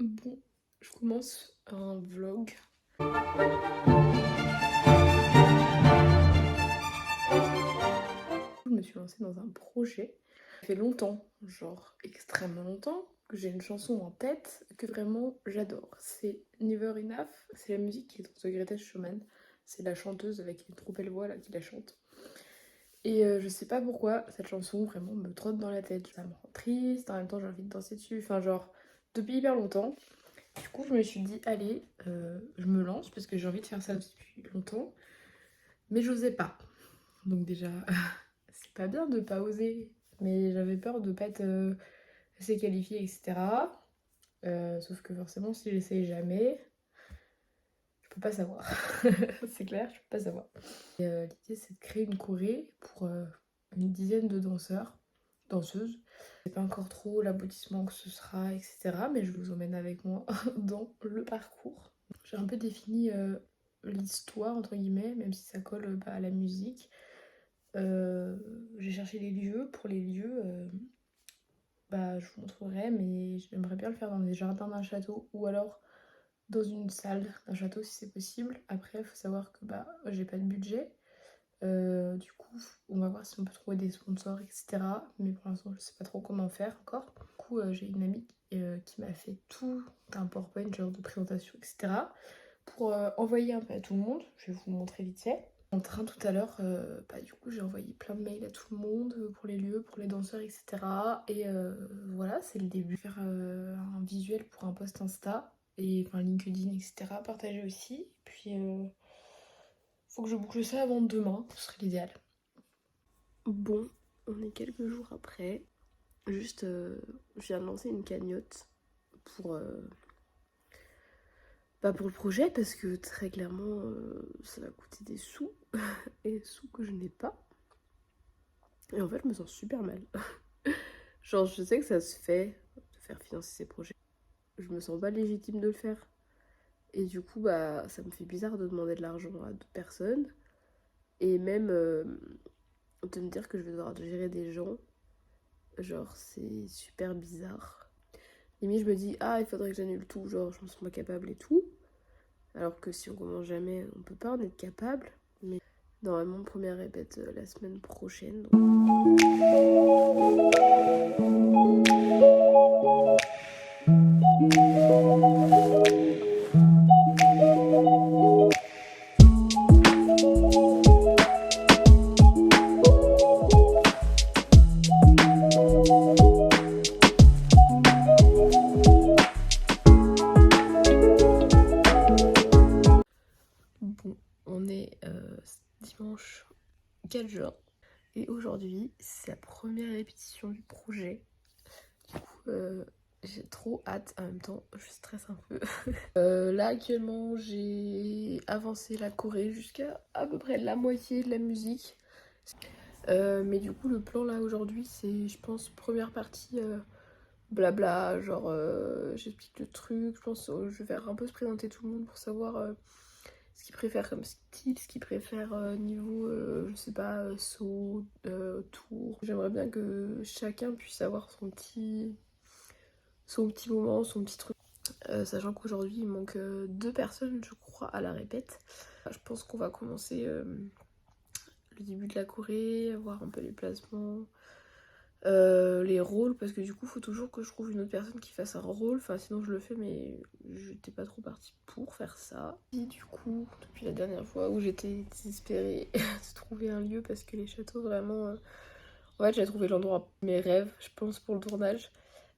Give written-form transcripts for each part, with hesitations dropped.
Bon, je commence un vlog. Je me suis lancée dans un projet. Ça fait longtemps, genre extrêmement longtemps, que j'ai une chanson en tête que vraiment j'adore. C'est Never Enough. C'est la musique qui est dans The Greatest Showman. C'est la chanteuse avec une trop belle voix là qui la chante. Et je sais pas pourquoi cette chanson vraiment me trotte dans la tête. Ça me rend triste, en même temps j'ai envie de danser dessus. Enfin genre depuis hyper longtemps. Du coup, je me suis dit, allez, je me lance parce que j'ai envie de faire ça depuis longtemps, mais j'osais pas. Donc déjà, c'est pas bien de pas oser, mais j'avais peur de pas être assez qualifiée, etc. Sauf que forcément, si j'essaye jamais, je peux pas savoir. C'est clair, je peux pas savoir. L'idée, c'est de créer une choré pour une dizaine de danseurs, danseuses. Je sais pas encore trop l'aboutissement que ce sera, etc. Mais je vous emmène avec moi dans le parcours. J'ai un peu défini l'histoire, entre guillemets, même si ça colle à la musique. J'ai cherché les lieux. Pour les lieux, je vous montrerai, mais j'aimerais bien le faire dans les jardins d'un château ou alors dans une salle d'un château si c'est possible. Après, il faut savoir que j'ai pas de budget. Du coup, on va voir si on peut trouver des sponsors, etc. Mais pour l'instant, je sais pas trop comment faire encore. Du coup, j'ai une amie qui m'a fait tout un PowerPoint, genre de présentation, etc. Pour envoyer un peu à tout le monde. Je vais vous le montrer vite fait. En train tout à l'heure, du coup, j'ai envoyé plein de mails à tout le monde pour les lieux, pour les danseurs, etc. Et voilà, c'est le début. Faire un visuel pour un post Insta et enfin LinkedIn, etc. Partager aussi. Puis faut que je boucle ça avant demain, ce serait l'idéal. Bon, on est quelques jours après. Juste, je viens de lancer une cagnotte pour, pour le projet parce que très clairement, ça va coûter des sous. Et des sous que je n'ai pas. Et en fait, je me sens super mal. Genre, je sais que ça se fait de faire financer ces projets. Je me sens pas légitime de le faire. Et du coup, ça me fait bizarre de demander de l'argent à d'autres personnes. Et même de me dire que je vais devoir gérer des gens. Genre, c'est super bizarre. Limite, je me dis, il faudrait que j'annule tout. Genre, je me sens pas capable et tout. Alors que si on commence jamais, on peut pas en être capable. Mais normalement, première répète la semaine prochaine. Donc... Bon, on est dimanche 4 juin et aujourd'hui c'est la première répétition du projet. Du coup, j'ai trop hâte, en même temps je stresse un peu. Là actuellement j'ai avancé la choré jusqu'à à peu près la moitié de la musique. Mais du coup le plan là aujourd'hui c'est je pense première partie blabla, genre j'explique le truc, je pense je vais un peu se présenter tout le monde pour savoir ce qu'ils préfèrent comme style, ce qu'ils préfèrent niveau, je sais pas, saut, tour. J'aimerais bien que chacun puisse avoir son petit moment, son petit truc. Sachant qu'aujourd'hui il manque 2 personnes je crois à la répète. Je pense qu'on va commencer le début de la choré, voir un peu les placements, les rôles, parce que du coup faut toujours que je trouve une autre personne qui fasse un rôle, enfin sinon je le fais mais j'étais pas trop partie pour faire ça. Et du coup depuis la dernière fois où j'étais désespérée de trouver un lieu parce que les châteaux vraiment en fait j'ai trouvé l'endroit de mes rêves je pense pour le tournage.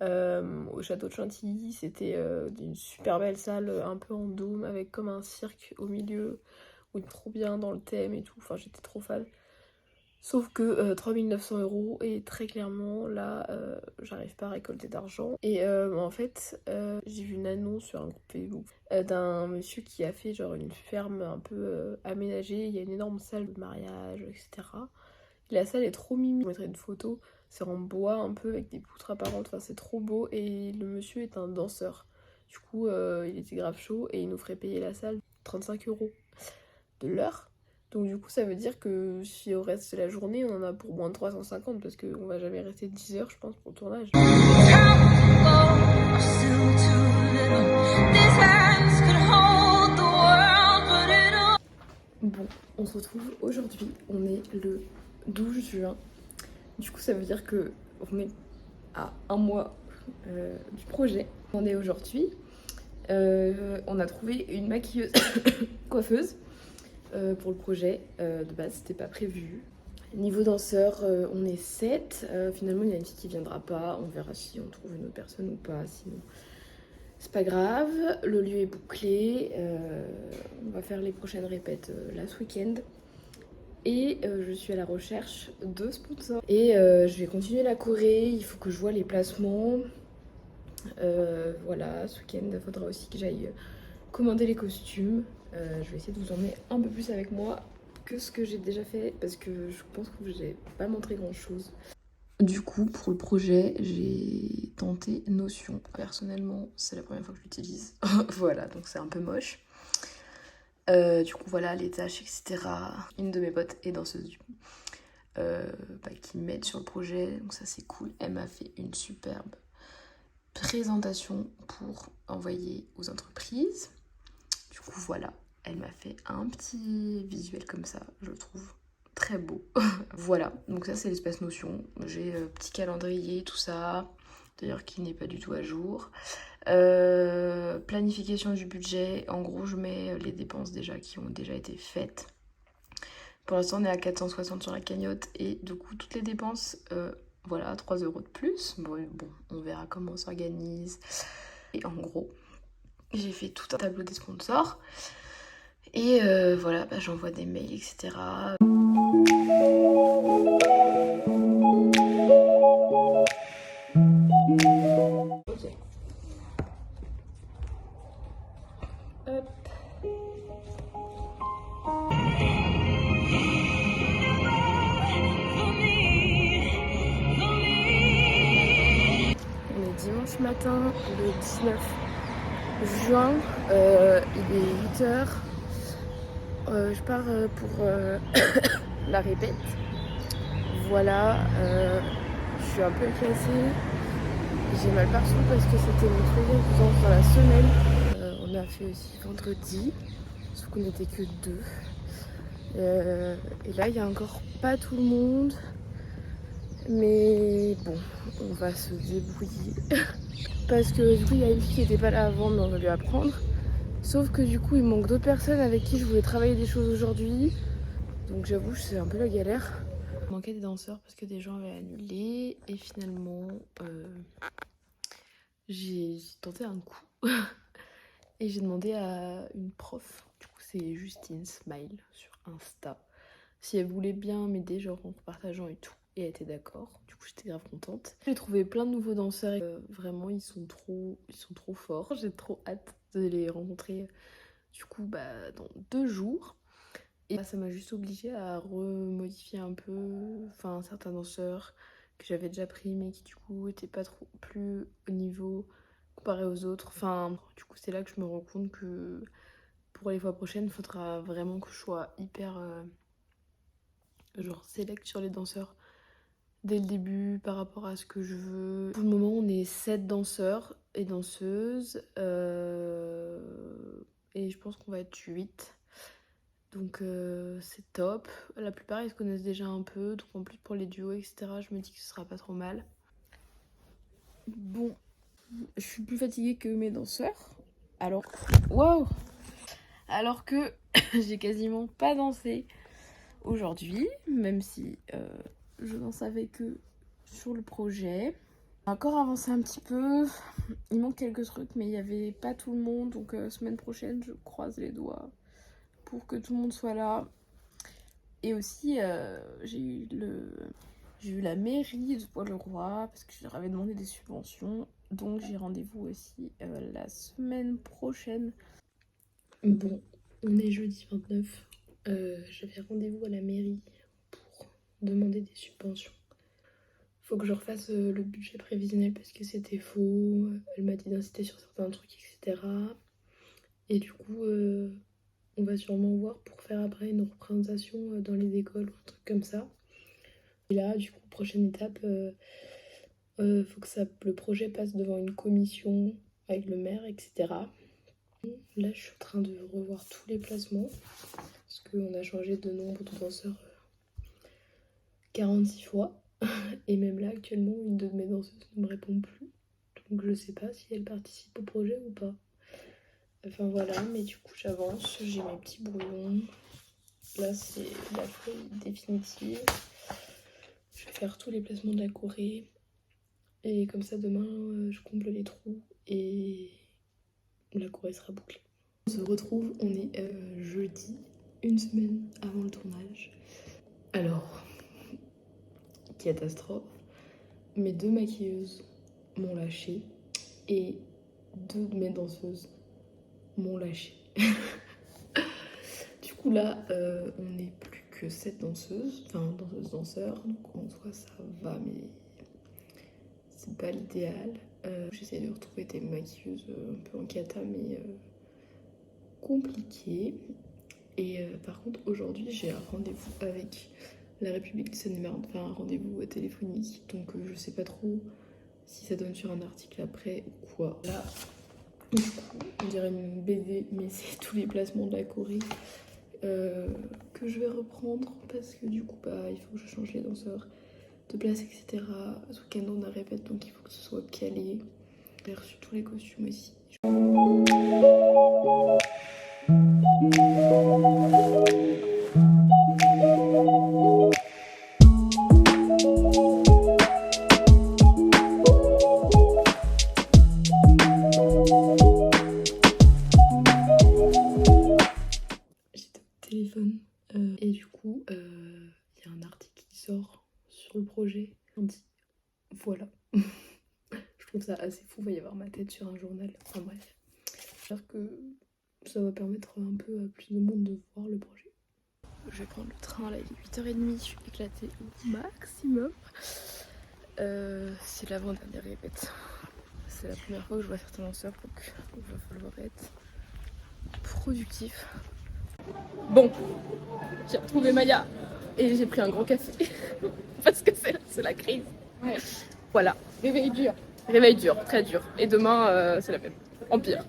Au château de Chantilly, c'était une super belle salle un peu en dôme avec comme un cirque au milieu où il est trop bien dans le thème et tout, enfin j'étais trop fan. Sauf que 3900 € et très clairement là j'arrive pas à récolter d'argent. Et en fait j'ai vu une annonce sur un groupe Facebook d'un monsieur qui a fait genre une ferme un peu aménagée. Il y a une énorme salle de mariage, etc. Et la salle est trop mimi. Je vous mettrai une photo, c'est en bois un peu avec des poutres apparentes, enfin c'est trop beau. Et le monsieur est un danseur. Du coup il était grave chaud et il nous ferait payer la salle 35 € de l'heure. Donc du coup ça veut dire que si au reste de la journée on en a pour moins de 350 parce qu'on va jamais rester 10 heures je pense pour le tournage. On se retrouve aujourd'hui, on est le 12 juin. Du coup ça veut dire que on est à un mois du projet. On est aujourd'hui. On a trouvé une maquilleuse coiffeuse pour le projet. De base c'était pas prévu. Niveau danseur, on est 7. Finalement il y a une fille qui viendra pas. On verra si on trouve une autre personne ou pas. Sinon c'est pas grave. Le lieu est bouclé. On va faire les prochaines répètes là ce week-end. Et je suis à la recherche de sponsors. Et je vais continuer la Corée. Il faut que je vois les placements. Voilà, ce week-end il faudra aussi que j'aille commander les costumes. Je vais essayer de vous emmener un peu plus avec moi que ce que j'ai déjà fait parce que je pense que j'ai pas montré grand chose. Du coup, pour le projet, j'ai tenté Notion. Personnellement, c'est la première fois que je l'utilise. Voilà, donc c'est un peu moche. Du coup, voilà, les tâches, etc. Une de mes potes est danseuse du coup, qui m'aide sur le projet, donc ça c'est cool. Elle m'a fait une superbe présentation pour envoyer aux entreprises. Du coup, voilà, elle m'a fait un petit visuel comme ça, je le trouve très beau. Voilà, donc ça c'est l'espace Notion. J'ai petit calendrier, tout ça, d'ailleurs qui n'est pas du tout à jour. Planification du budget, en gros je mets les dépenses déjà qui ont déjà été faites. Pour l'instant on est à 460 sur la cagnotte et du coup toutes les dépenses, voilà, 3 € de plus. Bon, on verra comment on s'organise. Et en gros, j'ai fait tout un tableau des sponsors. Et voilà, j'envoie des mails, etc. Ok. Hop. On est dimanche matin, le 19 juin, il est 8h. Je pars pour la répète. Voilà, je suis un peu cassée. J'ai mal partout parce que c'était mon troisième séance dans la semaine. On a fait aussi vendredi, sauf qu'on n'était que 2. Et là, il n'y a encore pas tout le monde. Mais bon, on va se débrouiller. Parce que du coup, il y a une fille qui n'était pas là avant, mais on va lui apprendre. Sauf que du coup, il manque d'autres personnes avec qui je voulais travailler des choses aujourd'hui. Donc j'avoue, c'est un peu la galère. Il manquait des danseurs parce que des gens avaient annulé. Et finalement, j'ai tenté un coup. Et j'ai demandé à une prof, du coup c'est Justine Smile sur Insta, si elle voulait bien m'aider genre en partageant et tout. Et elle était d'accord, du coup j'étais grave contente. J'ai trouvé plein de nouveaux danseurs et vraiment ils sont trop forts. J'ai trop hâte de les rencontrer du coup dans 2 jours. Et ça m'a juste obligée à remodifier un peu, certains danseurs que j'avais déjà pris mais qui du coup étaient pas trop plus au niveau comparé aux autres. Du coup c'est là que je me rends compte que pour les fois prochaines, il faudra vraiment que je sois hyper select sur les danseurs dès le début par rapport à ce que je veux. Pour le moment, on est 7 danseurs et danseuses et je pense qu'on va être 8. Donc c'est top. La plupart ils se connaissent déjà un peu, donc en plus pour les duos, etc., je me dis que ce sera pas trop mal. Bon, je suis plus fatiguée que mes danseurs. Alors, waouh! Alors que j'ai quasiment pas dansé aujourd'hui, même si je danse avec eux sur le projet. On a encore avancé un petit peu. Il manque quelques trucs, mais il n'y avait pas tout le monde. Donc semaine prochaine, je croise les doigts pour que tout le monde soit là. Et aussi, j'ai eu la mairie de Bois-le-Roi parce que je leur avais demandé des subventions. Donc j'ai rendez-vous aussi la semaine prochaine. Bon, on est jeudi 29. J'avais rendez-vous à la mairie pour demander des subventions. Faut que je refasse le budget prévisionnel parce que c'était faux. Elle m'a dit d'insister sur certains trucs, etc. Et du coup, on va sûrement voir pour faire après une représentation dans les écoles ou un truc comme ça. Et là, du coup, prochaine étape, faut que le projet passe devant une commission avec le maire, etc. Là, je suis en train de revoir tous les placements. parce qu'on a changé de nombre de danseurs 46 fois. Et même là, actuellement, une de mes danseuses ne me répond plus. Donc je sais pas si elle participe au projet ou pas. Enfin voilà, mais du coup j'avance, j'ai mes petits brouillons. Là c'est la feuille définitive. Je vais faire tous les placements de la choré. Et comme ça demain je comble les trous et la choré sera bouclée. On se retrouve, on est jeudi, une semaine avant le tournage. Alors, catastrophe, mes 2 maquilleuses m'ont lâché et 2 de mes danseuses m'ont lâché. Du coup là on n'est plus que 7 danseuses, enfin danseurs, donc en soi ça va mais c'est pas l'idéal. J'essaie de retrouver des maquilleuses un peu en cata mais compliqué. Et par contre aujourd'hui j'ai un rendez-vous avec la République de Seine-et-Marne, enfin un rendez-vous téléphonique, donc je sais pas trop si ça donne sur un article après ou quoi. Là du coup on dirait une BD mais c'est tous les placements de la choré que je vais reprendre parce que du coup bah il faut que je change les danseurs de place etc. Ce week-end on a répète donc il faut que ce soit calé. J'ai reçu tous les costumes aussi. J'étais au téléphone et du coup il y a un article qui sort sur le projet. On dit voilà. Je trouve ça assez fou, il va y avoir ma tête sur un journal. Enfin bref. J'espère que ça va permettre un peu à plus de monde de voir le projet. Je vais prendre le train, là il est 8h30, je suis éclatée au maximum. C'est l'avant-dernière répète. C'est la première fois que je vois certains danseurs, donc il va falloir être productif. Bon, j'ai retrouvé Maya et j'ai pris un gros café parce que c'est la crise. Ouais. Voilà. Réveil dur. Réveil dur, très dur. Et demain, c'est la même. En pire.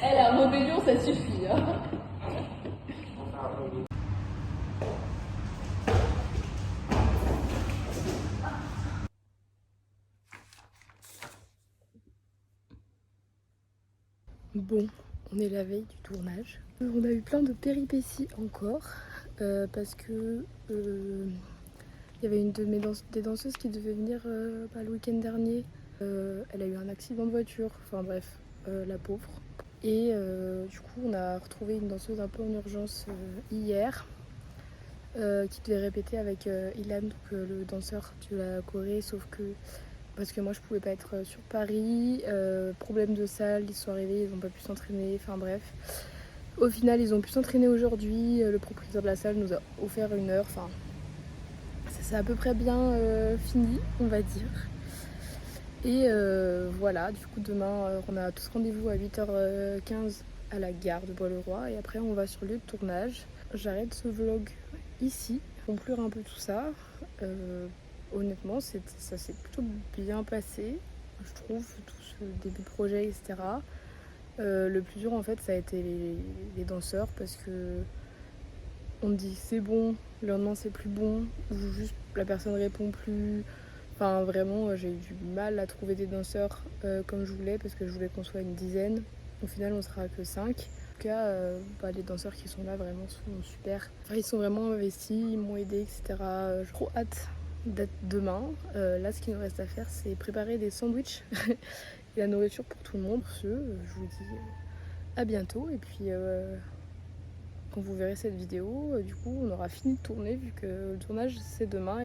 Elle a un rébellion, ça suffit. Hein. Bon, on est la veille du tournage. On a eu plein de péripéties encore parce que il y avait une de des danseuses qui devait venir le week-end dernier. Elle a eu un accident de voiture, enfin bref, la pauvre. Et du coup, on a retrouvé une danseuse un peu en urgence hier qui devait répéter avec Ilan, donc, le danseur de la choré, sauf que parce que moi je pouvais pas être sur Paris, problème de salle, ils sont arrivés, ils n'ont pas pu s'entraîner, enfin bref. Au final ils ont pu s'entraîner aujourd'hui, le propriétaire de la salle nous a offert 1 heure, enfin ça s'est à peu près bien fini on va dire. Et voilà, du coup demain on a tous rendez-vous à 8h15 à la gare de Bois-le-Roi et après on va sur le lieu de tournage. J'arrête ce vlog ici, conclure un peu tout ça. Honnêtement, ça s'est plutôt bien passé, je trouve, tout ce début de projet, etc. Le plus dur, en fait, ça a été les danseurs parce que on dit c'est bon, le lendemain c'est plus bon, ou juste la personne répond plus. Enfin, vraiment, j'ai eu du mal à trouver des danseurs comme je voulais parce que je voulais qu'on soit une dizaine. Au final, on sera que 5. En tout cas, les danseurs qui sont là vraiment sont super. Enfin, ils sont vraiment investis, ils m'ont aidé, etc. J'ai trop hâte d'être demain. Là, ce qu'il nous reste à faire, c'est préparer des sandwichs et la nourriture pour tout le monde. Pour ce, je vous dis à bientôt. Et puis, quand vous verrez cette vidéo, du coup, on aura fini de tourner vu que le tournage, c'est demain.